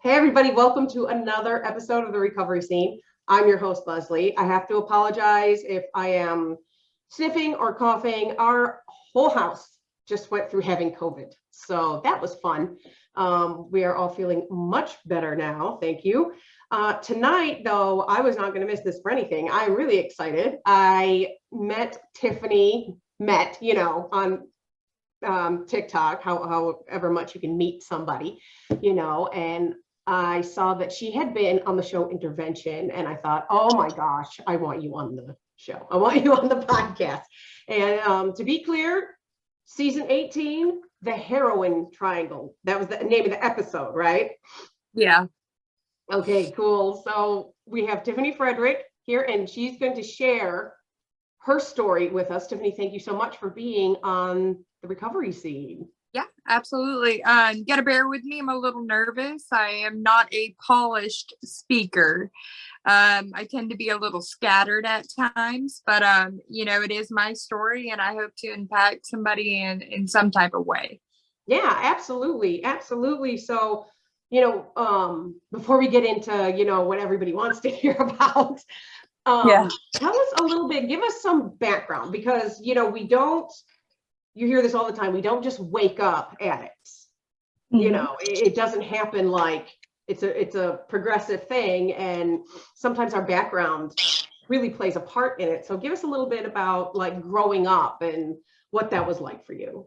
Hey, everybody, welcome to another episode of The Recovery Scene. I'm your host, Leslie. I have to apologize if I am sniffing or coughing. Our whole house just went through having COVID, so that was fun. We are all feeling much better now. Thank you. Tonight, though, I was not going to miss this for anything. I'm really excited. I met Tiffany, on TikTok, however much you can meet somebody, and I saw that she had been on the show Intervention, and I thought, oh my gosh, I want you on the show. I want you on the podcast. And to be clear, season 18, the heroin triangle. That was the name of the episode, right? Yeah. Okay, cool. So we have Tiffany Frederick here, and she's going to share her story with us. Tiffany, thank you so much for being on The Recovery Scene. Yeah, absolutely. You gotta bear with me. I'm a little nervous. I am not a polished speaker. I tend to be a little scattered at times, but it is my story, and I hope to impact somebody in some type of way. Yeah, absolutely. Absolutely. So, before we get into, what everybody wants to hear about, tell us a little bit, give us some background, because, you hear this all the time. We don't just wake up addicts. Mm-hmm. It doesn't happen like it's a progressive thing. And sometimes our background really plays a part in it. So give us a little bit about like growing up and what that was like for you.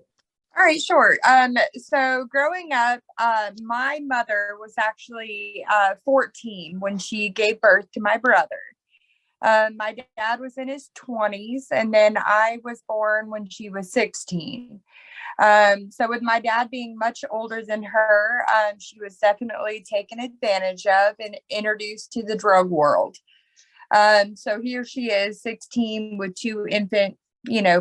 All right, sure. So growing up, my mother was actually 14 when she gave birth to my brother. My dad was in his 20s, and then I was born when she was 16. So with my dad being much older than her, she was definitely taken advantage of and introduced to the drug world. So here she is, 16, with two infant,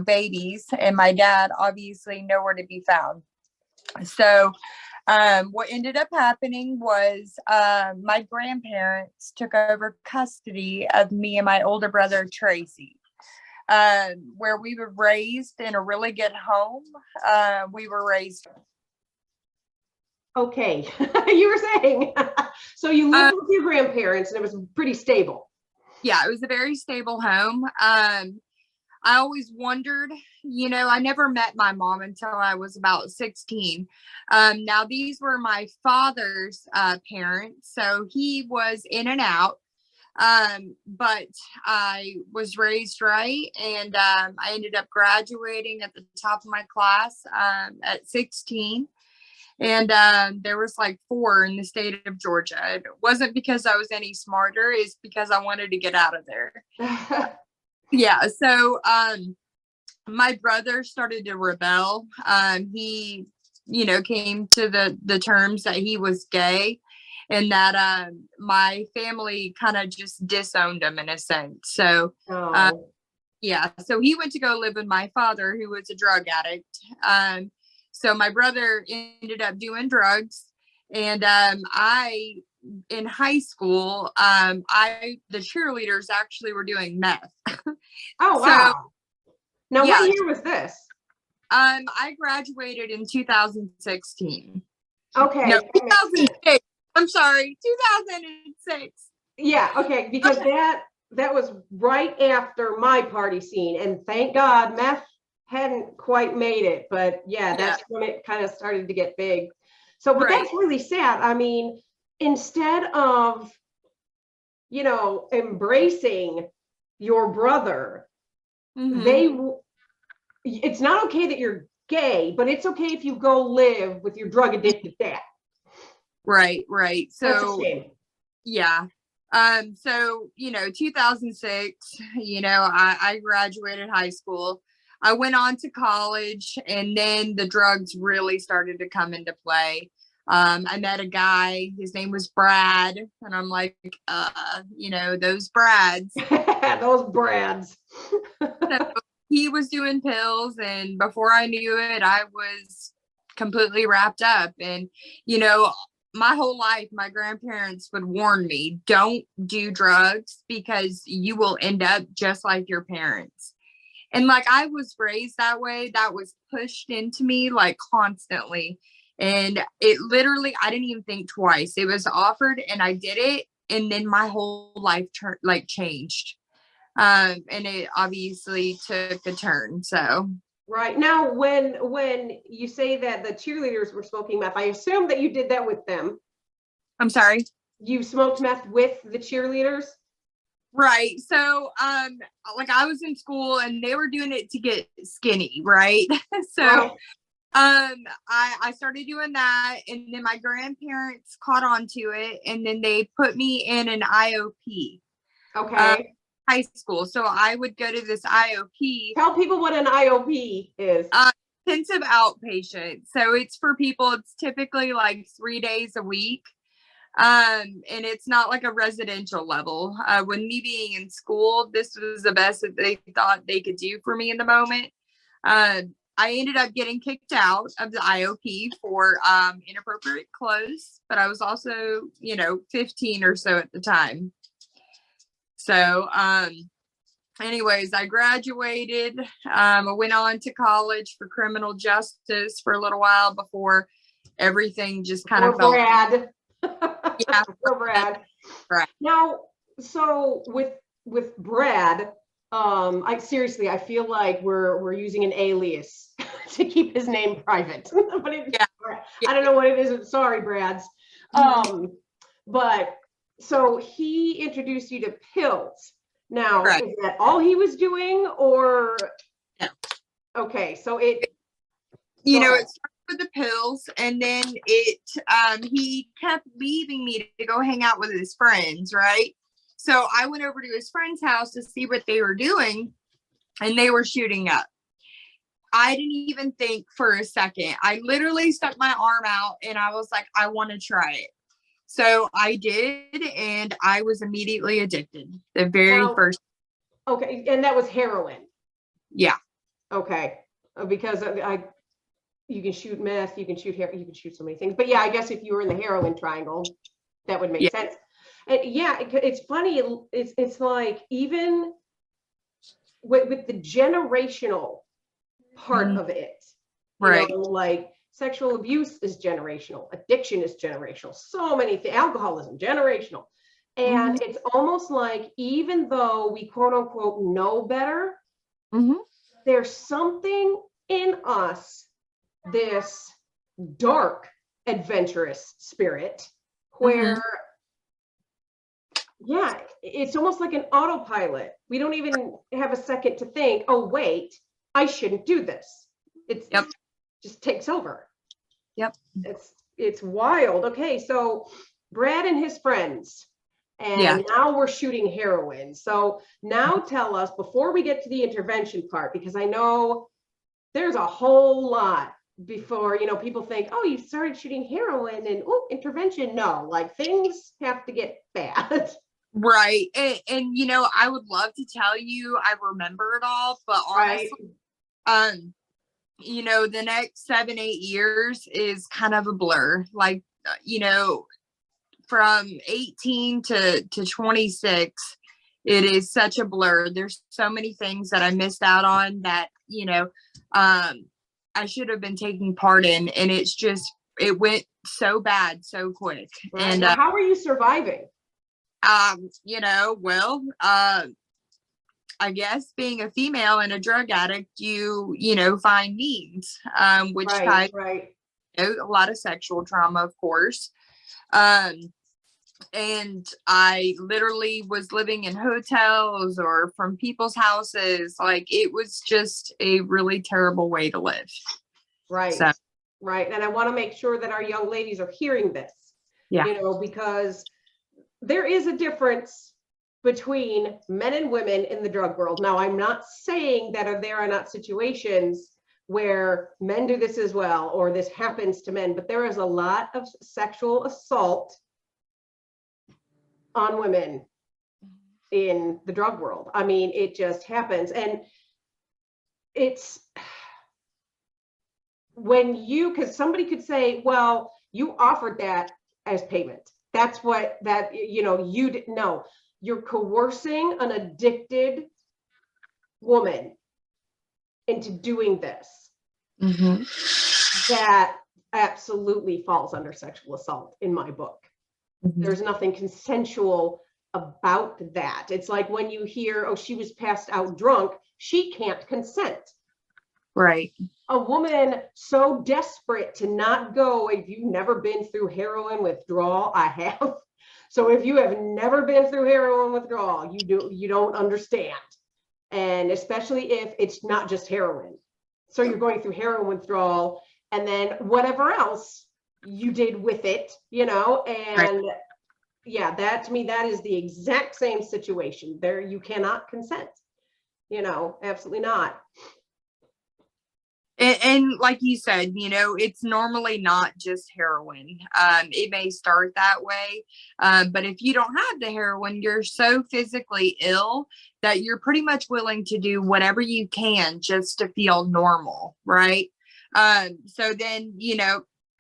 babies, and my dad obviously nowhere to be found. So what ended up happening was my grandparents took over custody of me and my older brother, Tracy, where we were raised in a really good home. We were raised. Okay, you were saying, so you lived with your grandparents and it was pretty stable. Yeah, it was a very stable home. I always wondered, I never met my mom until I was about 16. Now, these were my father's parents, so he was in and out, but I was raised right, and I ended up graduating at the top of my class at 16. And there was like 4 in the state of Georgia. It wasn't because I was any smarter, it's because I wanted to get out of there. Yeah, so my brother started to rebel. He, came to the terms that he was gay, and that my family kind of just disowned him in a sense. So, so he went to go live with my father, who was a drug addict. So my brother ended up doing drugs, and I in high school, the cheerleaders actually were doing meth. Oh, wow. Now, what year was this? I graduated in 2016. Okay. No, 2006. I'm sorry, 2006. Yeah, okay, because that was right after my party scene, and thank God meth hadn't quite made it, but that's when it kind of started to get big. So, but that's really sad. I mean, instead of, embracing your brother, it's not okay that you're gay, but it's okay if you go live with your drug addicted dad. Right. So that's a shame. Yeah. So, 2006, I graduated high school. I went on to college, and then the drugs really started to come into play. I met a guy, his name was Brad, and I'm like, those Brads. Those Brads. So he was doing pills, and before I knew it, I was completely wrapped up. And, my whole life, my grandparents would warn me, don't do drugs because you will end up just like your parents. And like, I was raised that way. That was pushed into me like constantly. And it literally, I didn't even think twice. It was offered and I did it. And then my whole life changed. And it obviously took a turn. So Right. Now, when you say that the cheerleaders were smoking meth, I assume that you did that with them. I'm sorry. You smoked meth with the cheerleaders? Right. So, like I was in school and they were doing it to get skinny, right? So, Right. I started doing that, and then my grandparents caught on to it, and then they put me in an IOP, Okay. high school. So I would go to this IOP, Tell people what an IOP is. intensive outpatient. So it's for people. It's typically like 3 days a week. And it's not like a residential level. When me being in school, this was the best that they thought they could do for me in the moment. I ended up getting kicked out of the IOP for inappropriate clothes, but I was also, 15 or so at the time. So, anyways, I graduated. I went on to college for criminal justice for a little while before everything just kind of fell. Brad. Yeah, For Brad. right. Now, so with Brad, I seriously, I feel like we're using an alias to keep his name private. But Yeah. I don't know what it is. Sorry, Brad's. But so he introduced you to pills. Now, Right. is that all he was doing, or? No. Okay, so it. It started with the pills, and then he kept leaving me to go hang out with his friends, right? So I went over to his friend's house to see what they were doing, and they were shooting up. I didn't even think for a second. I literally stuck my arm out and I was like, I want to try it. So I did, and I was immediately addicted. The very first. Okay, and that was heroin. Yeah. Okay, because you can shoot meth, you can shoot hair, you can shoot so many things. But yeah, I guess if you were in the heroin triangle, that would make sense. And yeah, it's funny. It's like even with the generational part of it, right? Like sexual abuse is generational, addiction is generational, so many things, alcoholism, generational. And it's almost like even though we quote unquote know better, there's something in us, this dark, adventurous spirit, where, yeah, it's almost like an autopilot. We don't even have a second to think, oh, wait, I shouldn't do this. It's just takes over. Yep. It's wild. Okay, so Brad and his friends, and now we're shooting heroin. So now tell us, before we get to the intervention part, because I know there's a whole lot before, people think, oh, you started shooting heroin and intervention. No, like things have to get bad. Right. And I would love to tell you I remember it all, but honestly, the next 7-8 years is kind of a blur. Like, from 18 to 26, it is such a blur. There's so many things that I missed out on that, I should have been taking part in. And it went so bad, so quick. Right. And now, how are you surviving? I guess being a female and a drug addict, you find means, which ties a lot of sexual trauma, of course. And I literally was living in hotels or from people's houses. Like, it was just a really terrible way to live. Right. So. Right. And I want to make sure that our young ladies are hearing this, because there is a difference between men and women in the drug world. Now, I'm not saying that there are not situations where men do this as well, or this happens to men, but there is a lot of sexual assault on women in the drug world. I mean, it just happens. And it's because somebody could say, well, you offered that as payment. That's what you didn't know. You're coercing an addicted woman into doing this. That absolutely falls under sexual assault in my book. There's nothing consensual about that. It's like when you hear, oh, she was passed out drunk, she can't consent. Right. A woman so desperate to not go, if you've never been through heroin withdrawal, I have. So if you have never been through heroin withdrawal, you don't understand. And especially if it's not just heroin. So you're going through heroin withdrawal and then whatever else you did with it, and right. Yeah, that to me, that is the exact same situation. There, you cannot consent, absolutely not. And like you said, it's normally not just heroin. It may start that way. But if you don't have the heroin, you're so physically ill that you're pretty much willing to do whatever you can just to feel normal. Right. So then,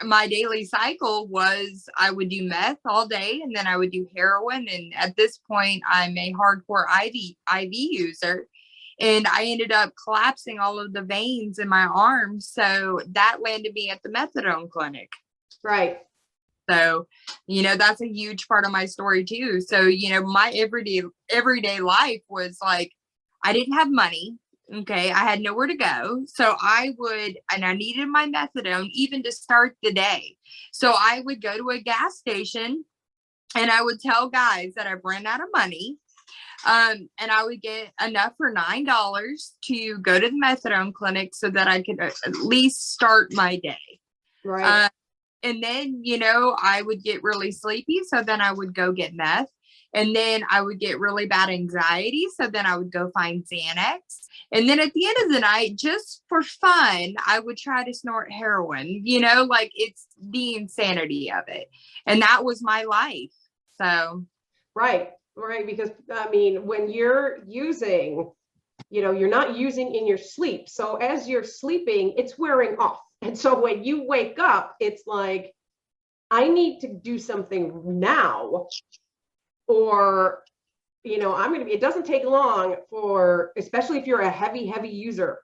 my daily cycle was I would do meth all day and then I would do heroin. And at this point, I'm a hardcore IV user. And I ended up collapsing all of the veins in my arms. So that landed me at the methadone clinic. Right. So, that's a huge part of my story too. So, my everyday life was like, I didn't have money. Okay. I had nowhere to go. So I needed my methadone even to start the day. So I would go to a gas station and I would tell guys that I've ran out of money. And I would get enough for $9 to go to the methadone clinic so that I could at least start my day. Right. And then, I would get really sleepy. So then I would go get meth. And then I would get really bad anxiety. So then I would go find Xanax. And then at the end of the night, just for fun, I would try to snort heroin, like it's the insanity of it. And that was my life. So. Right. Because when you're using, you're not using in your sleep. So as you're sleeping, it's wearing off. And so when you wake up, it's like, I need to do something now, or, it doesn't take long especially if you're a heavy user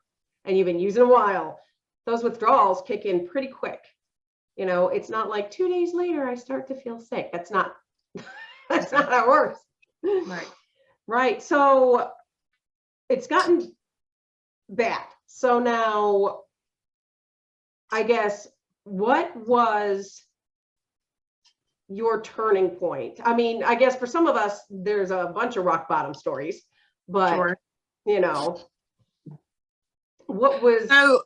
and you've been using a while, those withdrawals kick in pretty quick. It's not like 2 days later, I start to feel sick. That's not how it works. Right. So it's gotten bad. So now, I guess, what was your turning point? I guess for some of us, there's a bunch of rock bottom stories, but sure. What was? So,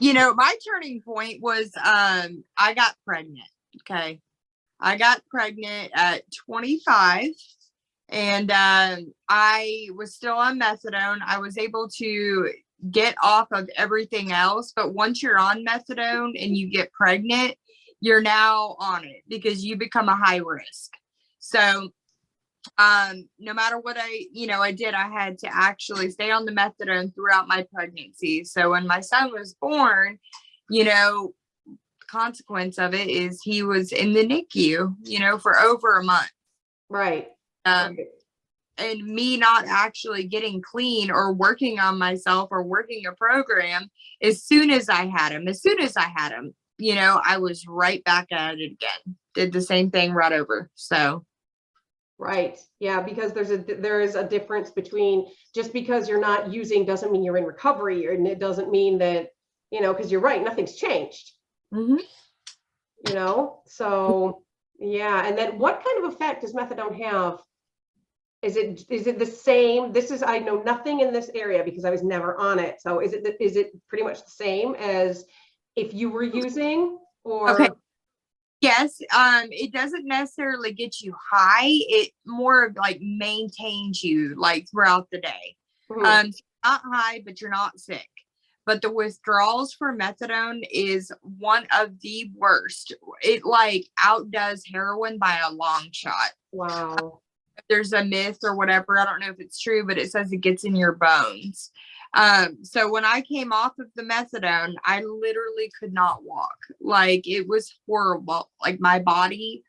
my turning point was, I got pregnant. Okay. I got pregnant at 25 and, I was still on methadone. I was able to get off of everything else. But once you're on methadone and you get pregnant, you're now on it because you become a high risk. So, no matter what I did, I had to actually stay on the methadone throughout my pregnancy. So when my son was born, the consequence of it is he was in the NICU, for over a month. Right. And me not actually getting clean or working on myself or working a program, as soon as I had him, I was right back at it again. Did the same thing right over. So. Right. Yeah, because there is a difference between just because you're not using doesn't mean you're in recovery, and it doesn't mean that, because you're right, nothing's changed. Mm-hmm. So yeah. And then what kind of effect does methadone have? Is it the same? I know nothing in this area because I was never on it. So is it pretty much the same as if you were using, or? Okay. Yes, it doesn't necessarily get you high. It more of like maintains you like throughout the day. Mm-hmm. So not high, but you're not sick. But the withdrawals for methadone is one of the worst. It like outdoes heroin by a long shot. Wow. There's a myth or whatever, I don't know if it's true, but it says it gets in your bones. So when I came off of the methadone, I literally could not walk. Like, it was horrible. Like, my body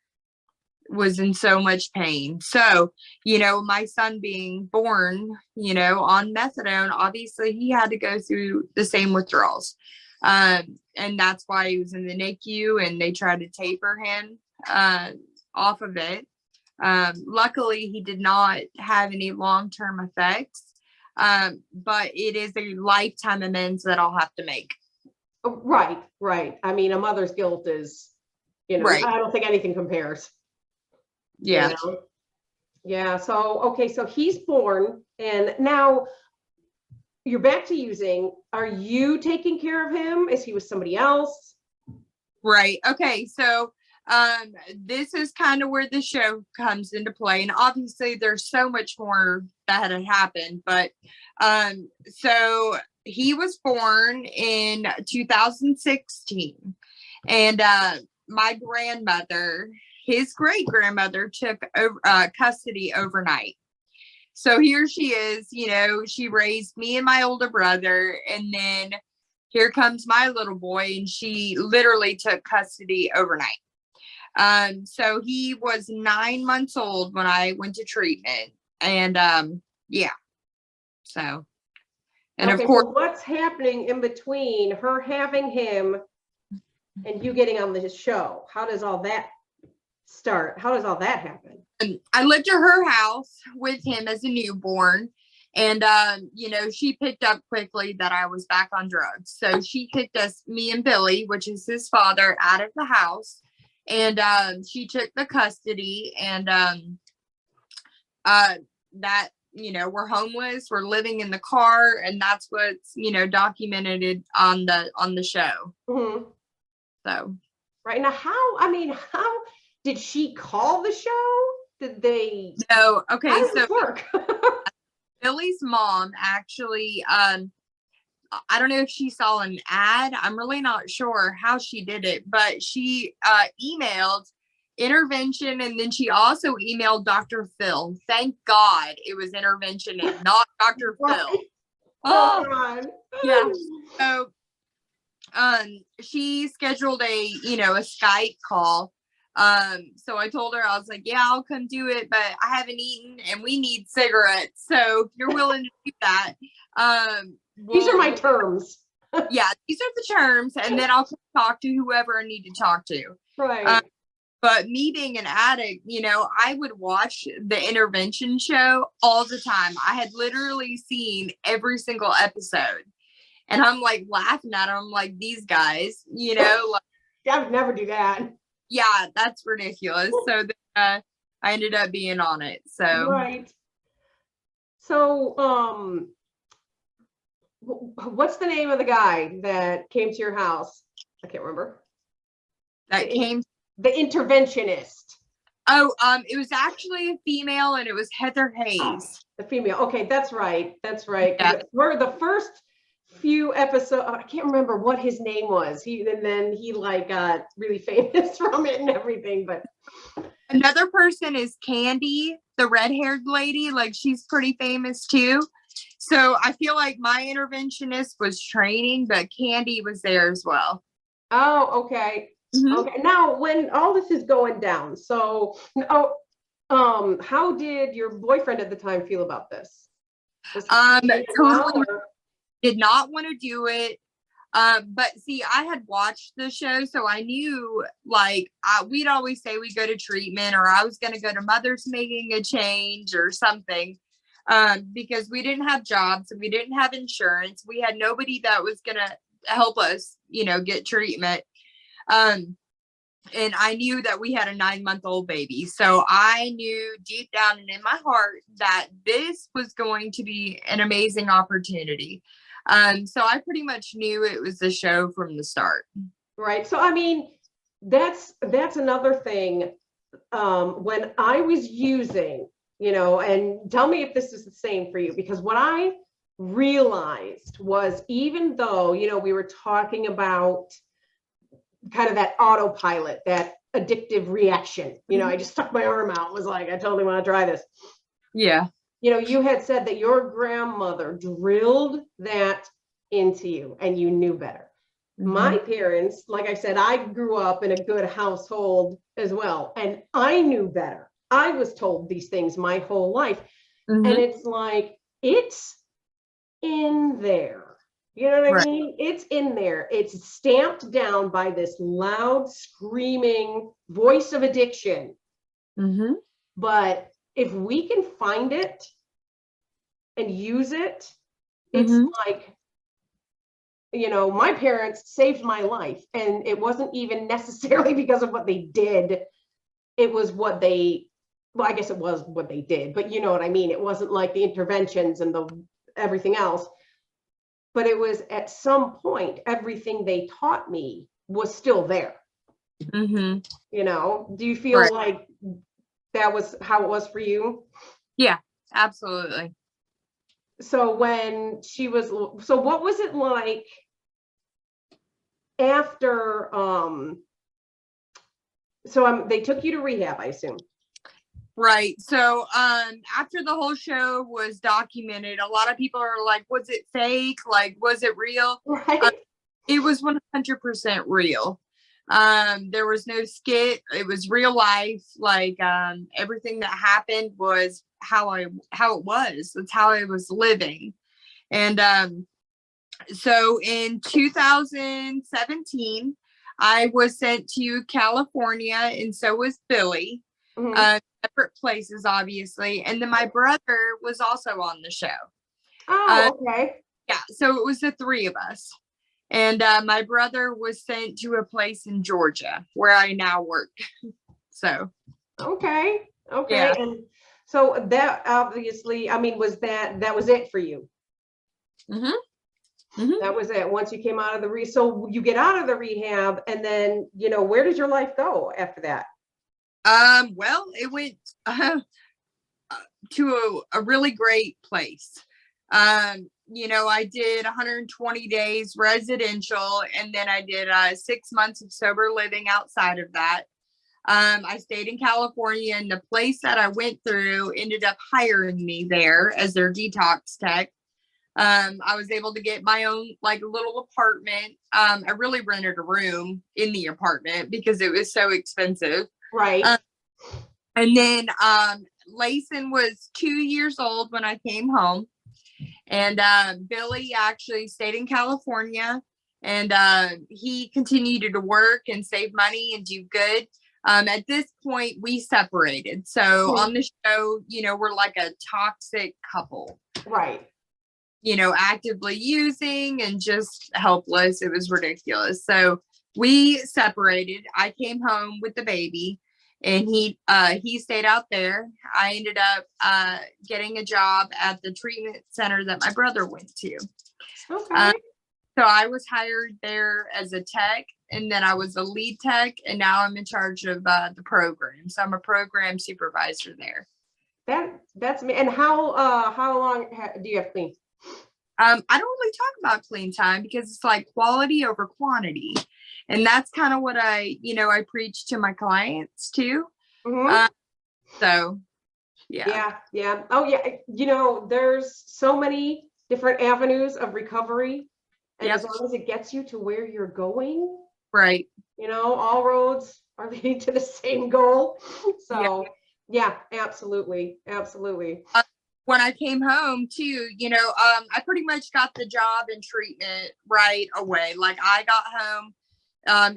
was in so much pain. So, my son being born, on methadone, obviously he had to go through the same withdrawals. And that's why he was in the NICU, and they tried to taper him off of it. Luckily, he did not have any long-term effects, but it is a lifetime amends that I'll have to make. Right, right. I mean, a mother's guilt is, Right. I don't think anything compares. Yeah. Yeah. So, okay. So he's born, and now you're back to using. Are you taking care of him? Is he with somebody else? Right. Okay. So this is kind of where the show comes into play. And obviously there's so much more that had happened. But so he was born in 2016. And my grandmother, his great grandmother, took custody overnight. So here she is, she raised me and my older brother, and then here comes my little boy, and she literally took custody overnight. So he was 9 months old when I went to treatment, and yeah. So, and okay, of course, so what's happening in between her having him and you getting on the show? How does all that start? How does all that happen? I lived at her house with him as a newborn, and she picked up quickly that I was back on drugs. So she kicked us, me and Billy, which is his father, out of the house, and she took the custody, and that we're homeless, we're living in the car, and that's what's documented on the show. Mm-hmm. So right now, how did she call the show? Did they? No. Okay. How does So this work? Billy's mom actually, I don't know if she saw an ad. I'm really not sure how she did it, but she emailed intervention, and then she also emailed Dr. Phil. Thank God it was intervention and not Dr. Phil. Oh God. Yeah. So she scheduled a Skype call. So I told her, I was like, yeah, I'll come do it, but I haven't eaten and we need cigarettes. So if you're willing to do that, these are my terms. Yeah, these are the terms, and then I'll talk to whoever I need to talk to. Right. But me being an addict, I would watch the intervention show all the time. I had literally seen every single episode. And I'm like laughing at them, like, these guys, like, I would never do that. Yeah, that's ridiculous. So I ended up being on it. So right. So what's the name of the guy that came to your house? I can't remember. The interventionist. Oh, it was actually a female, and it was Heather Hayes. Oh, the female. Okay, that's right. That's right. Yeah. For the first few episodes, I can't remember what his name was. And then he like got really famous from it and everything. But another person is Candy, the red-haired lady. Like, she's pretty famous too. So I feel like my interventionist was training, but Candy was there as well. Oh, okay. Mm-hmm. Okay. Now, when all this is going down, so how did your boyfriend at the time feel about this? Totally did not want to do it. But see, I had watched the show, so I knew, like, we'd always say we go to treatment, or I was going to go to Mother's Making a Change or something, because we didn't have jobs and we didn't have insurance. We had nobody that was going to help us, get treatment. And I knew that we had a 9-month-old baby. So I knew deep down and in my heart that this was going to be an amazing opportunity. So I pretty much knew it was the show from the start. Right. So, I mean, that's another thing. When I was using, and tell me if this is the same for you, because what I realized was, even though, we were talking about kind of that autopilot, that addictive reaction, I just stuck my arm out, was like, I totally want to try this. Yeah. You had said that your grandmother drilled that into you and you knew better. Mm-hmm. My parents, like I said, I grew up in a good household as well, and I knew better. I was told these things my whole life. Mm-hmm. And it's like, it's in there. You know what I Right. mean? It's in there. It's stamped down by this loud, screaming voice of addiction. Mm-hmm. But if we can find it and use it, it's Mm-hmm. like, my parents saved my life. And it wasn't even necessarily because of what they did. It was well, I guess it was what they did, but you know what I mean? It wasn't like the interventions and the everything else. But it was at some point, everything they taught me was still there. Mm-hmm. Do you feel Right. like that was how it was for you? Yeah, absolutely. So what was it like after, they took you to rehab, I assume. Right. So after the whole show was documented, a lot of people are like, was it fake? Like, was it real? Right. It was 100% real. There was no skit. It was real life. Like everything that happened was how it was. That's how I was living. And so in 2017, I was sent to California, and so was Billy. Mm-hmm. Separate places, obviously. And then my brother was also on the show. Oh, okay. Yeah, so it was the three of us. And my brother was sent to a place in Georgia where I now work. So, Okay. yeah. And so that obviously, that was it for you? Mm-hmm. Mm-hmm. That was it. Once you came out of so you get out of the rehab, and then, where did your life go after that? Well, it went to a really great place. I did 120 days residential, and then I did 6 months of sober living outside of that. I stayed in California, and the place that I went through ended up hiring me there as their detox tech. I was able to get my own like little apartment. I really rented a room in the apartment because it was so expensive. Right. And then Layson was 2 years old when I came home. And Billy actually stayed in California, and he continued to work and save money and do good. At this point, we separated. So on the show, we're like a toxic couple. Right. Actively using and just helpless. It was ridiculous. So we separated. I came home with the baby, and he stayed out there. I ended up getting a job at the treatment center that my brother went to. Okay. So I was hired there as a tech, and then I was a lead tech, and now I'm in charge of the program. So I'm a program supervisor there. That's me. And how long do you have clean? I don't really talk about clean time because it's like quality over quantity. And that's kind of what I preach to my clients too. Mm-hmm. So, yeah. Yeah. Oh, yeah. There's so many different avenues of recovery. And Yep. as long as it gets you to where you're going, Right. all roads are leading to the same goal. So, yeah, absolutely. Absolutely. When I came home too, I pretty much got the job in treatment right away. Like I got home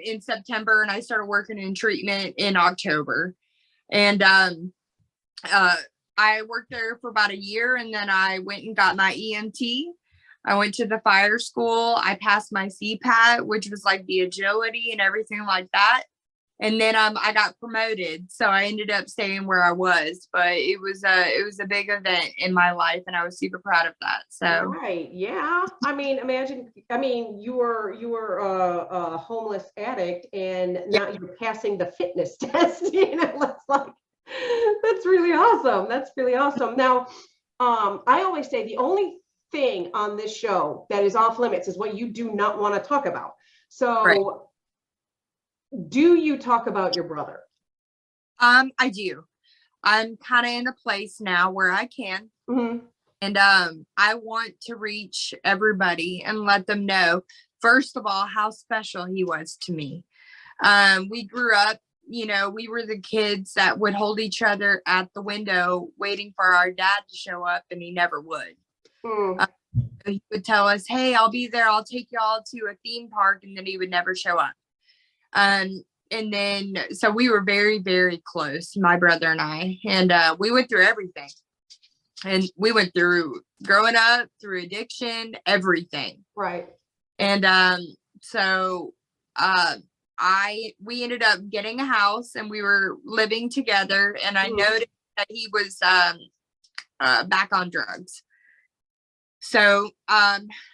in September, and I started working in treatment in October. And I worked there for about a year, and then I went and got my EMT. I went to the fire school. I passed my CPAT, which was like the agility and everything like that. And then I got promoted, so I ended up staying where I was. But it was a big event in my life, and I was super proud of that. So right, yeah. Imagine. You were a homeless addict, and now you're passing the fitness test. That's really awesome. That's really awesome. Now, I always say the only thing on this show that is off limits is what you do not want to talk about. So. right. Do you talk about your brother? I do. I'm kind of in a place now where I can. Mm-hmm. And I want to reach everybody and let them know, first of all, how special he was to me. We grew up, we were the kids that would hold each other at the window waiting for our dad to show up, and he never would. Mm. He would tell us, hey, I'll be there, I'll take y'all to a theme park, and then he would never show up. And then so we were very, very close, my brother and I, and we went through everything. And we went through growing up, through addiction, everything. Right. And so we ended up getting a house, and we were living together, and I noticed that he was back on drugs. So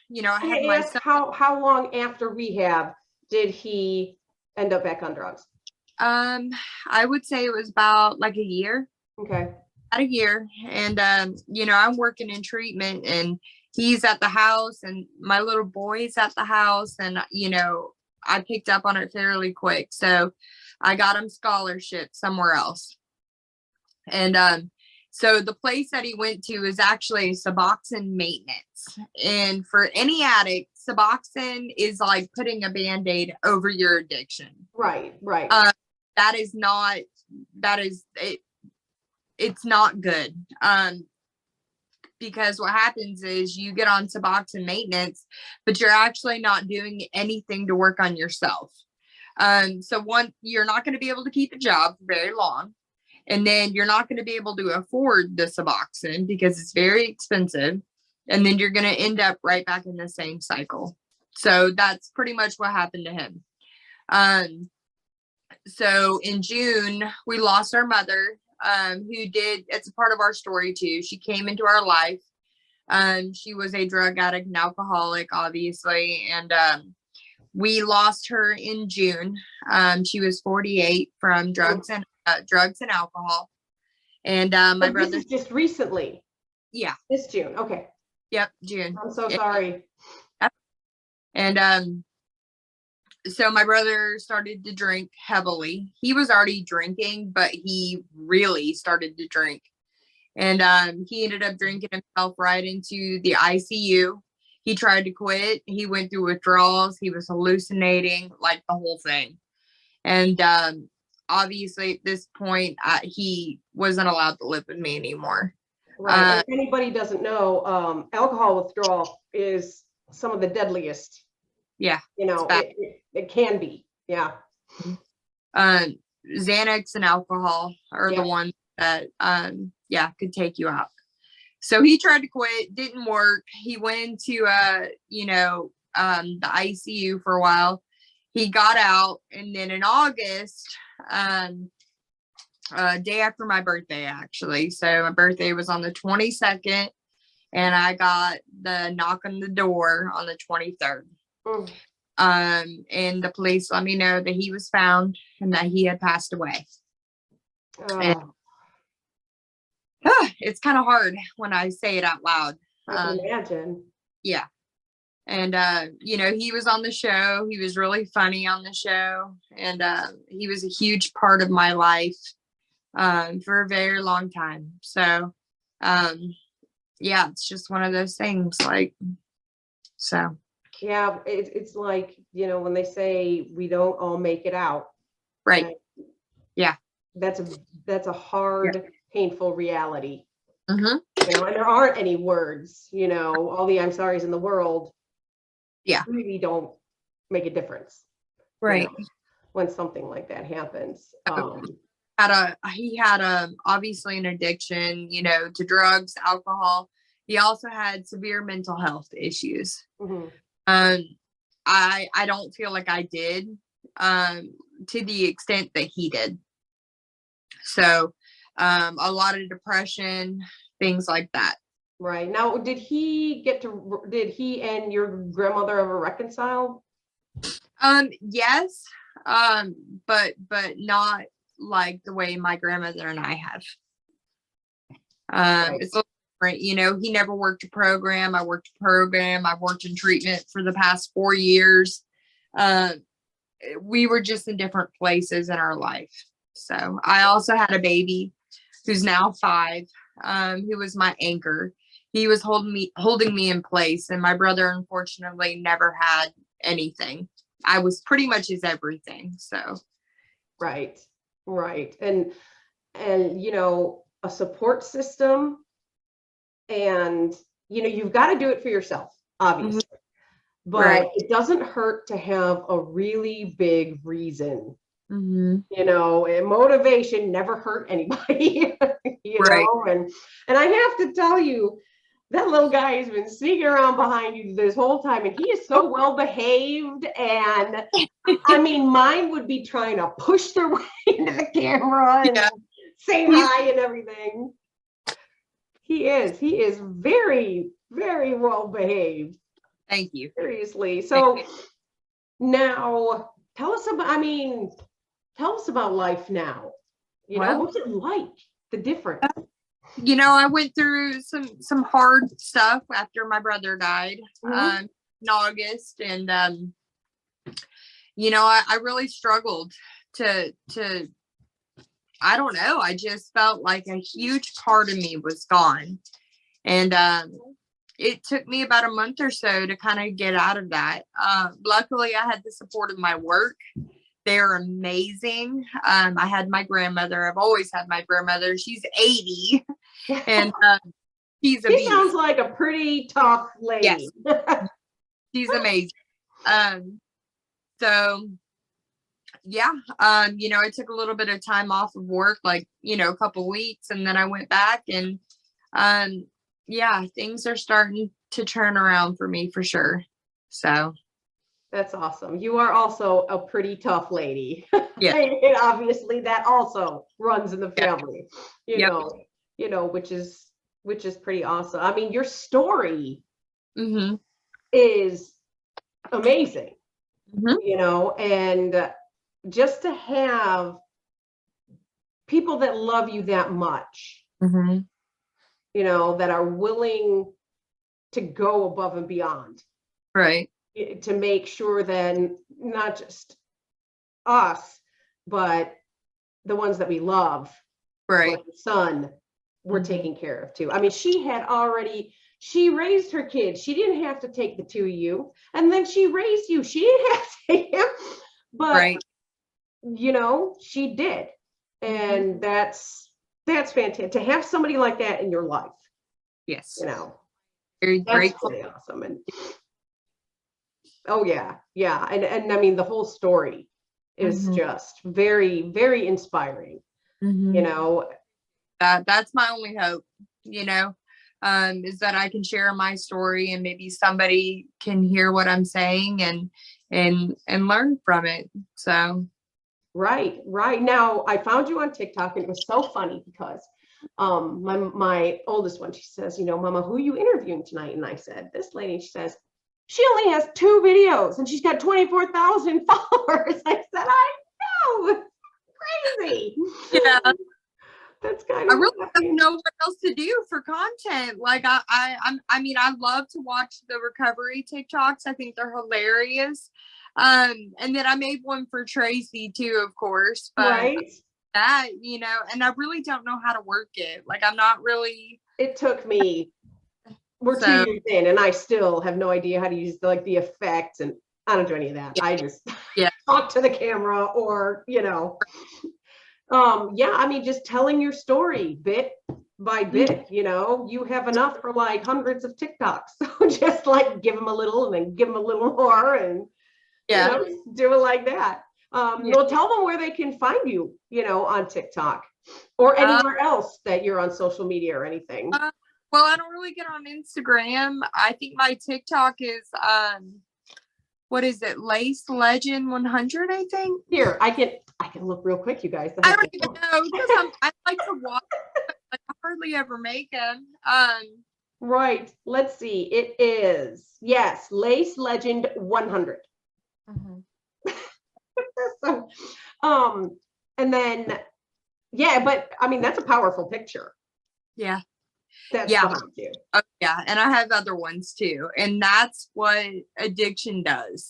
you know, I had my son. How long after rehab did he end up back on drugs? I would say it was about like a year. Okay. About a year. And you know, I'm working in treatment, and he's at the house, and my little boy's at the house, and you know, I picked up on it fairly quick. So I got him scholarship somewhere else. And so the place that he went to is actually Suboxone maintenance. And for any addict, Suboxone is like putting a Band-Aid over your addiction. Right. That is not, it's not good. Because what happens is you get on Suboxone maintenance, but you're actually not doing anything to work on yourself. So one, you're not going to be able to keep a job for very long. And then you're not going to be able to afford the Suboxone because it's very expensive. And then you're going to end up right back in the same cycle. So that's pretty much what happened to him. So in June, we lost our mother, who did, it's a part of our story too. She came into our life. She was a drug addict and alcoholic, obviously. And we lost her in June. She was 48 from drugs and alcohol. And my brother. This is just recently. Yeah. This June. Okay. Yep, June. I'm so sorry. And so my brother started to drink heavily. He was already drinking, but he really started to drink. And he ended up drinking himself right into the ICU. He tried to quit. He went through withdrawals. He was hallucinating, like the whole thing. And obviously at this point, he wasn't allowed to live with me anymore. Right. If anybody doesn't know, alcohol withdrawal is some of the deadliest. Yeah. You know, it can be. Yeah. Xanax and alcohol are the ones that, could take you out. So he tried to quit, didn't work. He went into, the ICU for a while. He got out, and then in August, day after my birthday, actually. So my birthday was on the 22nd, and I got the knock on the door on the 23rd. And the police let me know that he was found and that he had passed away. And, it's kind of hard when I say it out loud. I can imagine. Yeah. And, he was on the show. He was really funny on the show. And he was a huge part of my life for a very long time. So, it's just one of those things. Like, so. Yeah, it's like, when they say we don't all make it out. Right. Yeah. That's a hard, painful reality. Mm-hmm. And there aren't any words, all the I'm sorry's in the world. Yeah. Really don't make a difference. Right. When something like that happens. He had obviously an addiction, to drugs, alcohol. He also had severe mental health issues. Mm-hmm. I don't feel like I did to the extent that he did. So a lot of depression, things like that. Right. Now, did he and your grandmother ever reconcile? Yes. But not like the way my grandmother and I have. Right. It's a little different. He never worked a program. I worked a program. I've worked in treatment for the past 4 years. We were just in different places in our life. So I also had a baby who's now 5, who was my anchor. He was holding me in place, and my brother unfortunately never had anything. I was pretty much his everything. So right. And a support system and you've got to do it for yourself, obviously, but Right. it doesn't hurt to have a really big reason. And Motivation never hurt anybody, Right. And I have to tell you, that little guy has been sneaking around behind you this whole time, and he is so well behaved. And I mean, mine would be trying to push their way into the camera and say hi and everything. He is very, very well behaved. Thank you. Seriously. So now tell us about life now. What's it like? The difference. I went through some hard stuff after my brother died in August, and I really struggled to I don't know, I just felt like a huge part of me was gone, and it took me about a month or so to kind of get out of that. Luckily, I had the support of my work. They're amazing. I had my grandmother. I've always had my grandmother. She's 80, and she's a beast. She sounds like a pretty tough lady. Yes. She's amazing. So yeah, I took a little bit of time off of work, like, a couple weeks, and then I went back, and things are starting to turn around for me for sure. So that's awesome. You are also a pretty tough lady. Yeah. And obviously that also runs in the family, which is pretty awesome. I mean, your story is amazing, and just to have people that love you that much, that are willing to go above and beyond. Right. To make sure that not just us, but the ones that we love, right, like the son, we're taking care of too. I mean, she raised her kids. She didn't have to take the two of you, and then she raised you. She didn't have to take him, but she did, and that's fantastic to have somebody like that in your life. Yes, very grateful. Pretty awesome. And oh yeah, and I mean, the whole story is just very, very inspiring. That's my only hope, is that I can share my story, and maybe somebody can hear what I'm saying and learn from it. So right now, I found you on TikTok, and it was so funny because my oldest one, she says, Mama, who are you interviewing tonight? And I said, this lady. She says, she only has 2 videos and she's got 24,000 followers. I said, I know, crazy. Yeah, that's kind of. I really don't know what else to do for content. Like I love to watch the recovery TikToks. I think they're hilarious. And then I made one for Tracy too, of course. But that, and I really don't know how to work it. Like I'm not really. It took me. We're 2 years in, and I still have no idea how to use the effects, and I don't do any of that. I just talk to the camera, or I mean, just telling your story bit by bit. You have enough for like hundreds of TikToks. So just like give them a little, and then give them a little more, and do it like that. Well, tell them where they can find you, on TikTok or anywhere else that you're on social media or anything. Well, I don't really get on Instagram. I think my TikTok is, what is it? Lace Legend 100, I think. Here, I can look real quick, you guys. I don't even know, because I like to watch, but I hardly ever make them. Right. Let's see. It is, yes, Lace Legend 100. So, and then, but I mean, that's a powerful picture. Yeah. That's you. Oh, yeah, and I have other ones too, and that's what addiction does.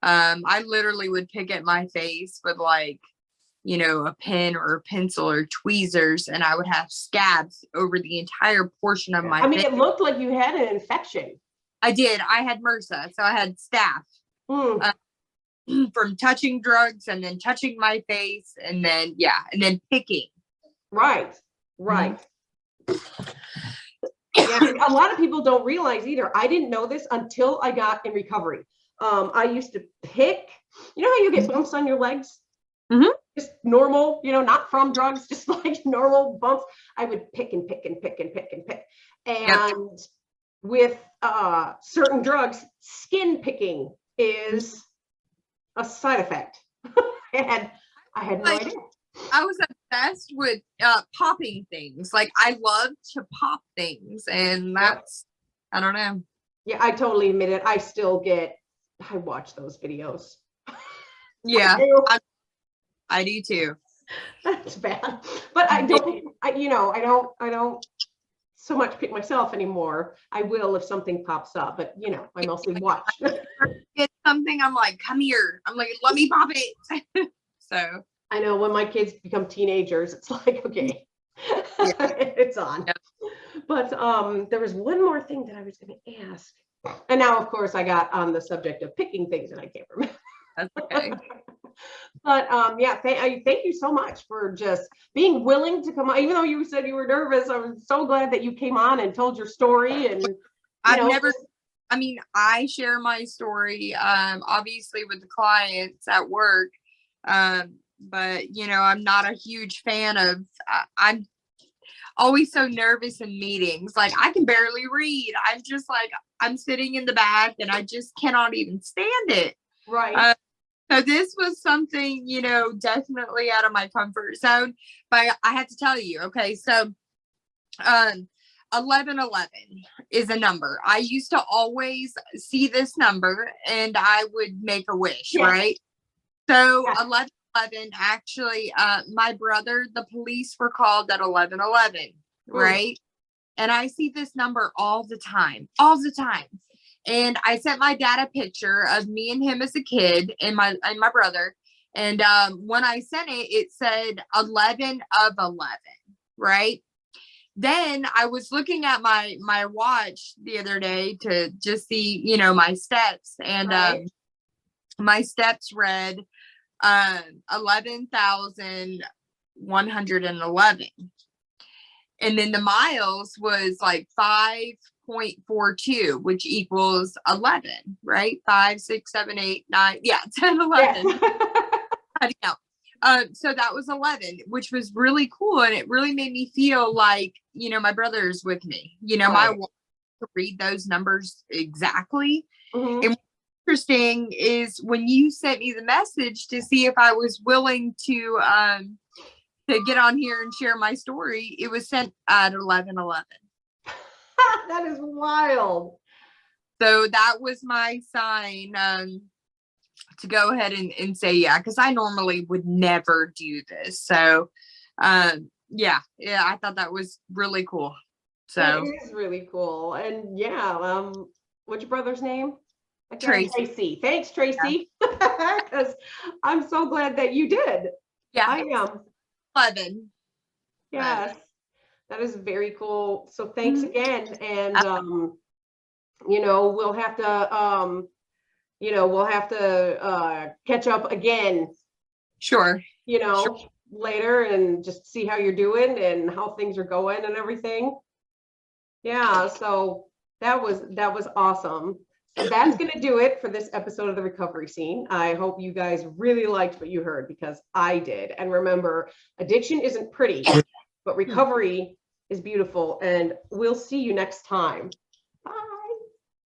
I literally would pick at my face with like, a pen or a pencil or tweezers, and I would have scabs over the entire portion of my face. It looked like you had an infection. I did. I had MRSA, so I had staph from touching drugs, and then touching my face, and then picking. Right. Yeah, a lot of people don't realize either. I didn't know this until I got in recovery. I used to pick, you know how you get bumps on your legs? Mhm. Just normal, not from drugs, just like normal bumps. I would pick and pick and pick and pick and pick. Yep. And with certain drugs, skin picking is a side effect. I had no Like, idea. I was obsessed with popping things. Like, I love to pop things, and that's, I don't know. Yeah, I totally admit it. I watch those videos. Yeah, I do. I do too. That's bad. But I don't so much pick myself anymore. I will if something pops up, but I mostly watch. Get something, I'm like, come here. I'm like, let me pop it. So I know when my kids become teenagers, it's like, okay, yeah. it's on. Yeah. But there was one more thing that I was going to ask. And now, of course, I got on the subject of picking things and I can't remember. That's okay. But yeah, thank you so much for just being willing to come on. Even though you said you were nervous, I'm so glad that you came on and told your story. And I mean, I share my story, obviously with the clients at work. But I'm not a huge fan of, I'm always so nervous in meetings. Like, I can barely read. I'm just like, I'm sitting in the back and I just cannot even stand it. Right. So this was something, definitely out of my comfort zone. But I had to tell you, okay, so 1111 is a number. I used to always see this number and I would make a wish, right? So 1111, actually, my brother, the police were called at 1111, right? And I see this number all the time. And I sent my dad a picture of me and him as a kid and my brother. And when I sent it, it said 11 of 11, right? Then I was looking at my watch the other day to just see, my steps, and my steps read 11,111. And then the miles was like 5.42, which equals 11, right? 5, 6, 7, 8, 9. Yeah, 10, 11. Yeah. So that was 11, which was really cool. And it really made me feel like, my brother's with me, my wife to read those numbers exactly. Mm-hmm. And what's interesting is when you sent me the message to see if I was willing to get on here and share my story, it was sent at 11:11. That is wild. So that was my sign to go ahead and say yeah, because I normally would never do this. So yeah, I thought that was really cool. So that is really cool. And yeah, what's your brother's name? Tracy. Tracy. Thanks, Tracy. Because I'm so glad that you did. Yeah, I am. 11. Yes, that is very cool. So thanks again. And we'll have to catch up again. Sure. Later and just see how you're doing and how things are going and everything. Yeah, so that was awesome. So that's going to do it for this episode of The Recovery Scene. I hope you guys really liked what you heard, because I did. And remember, addiction isn't pretty, but recovery is beautiful. And we'll see you next time. Bye.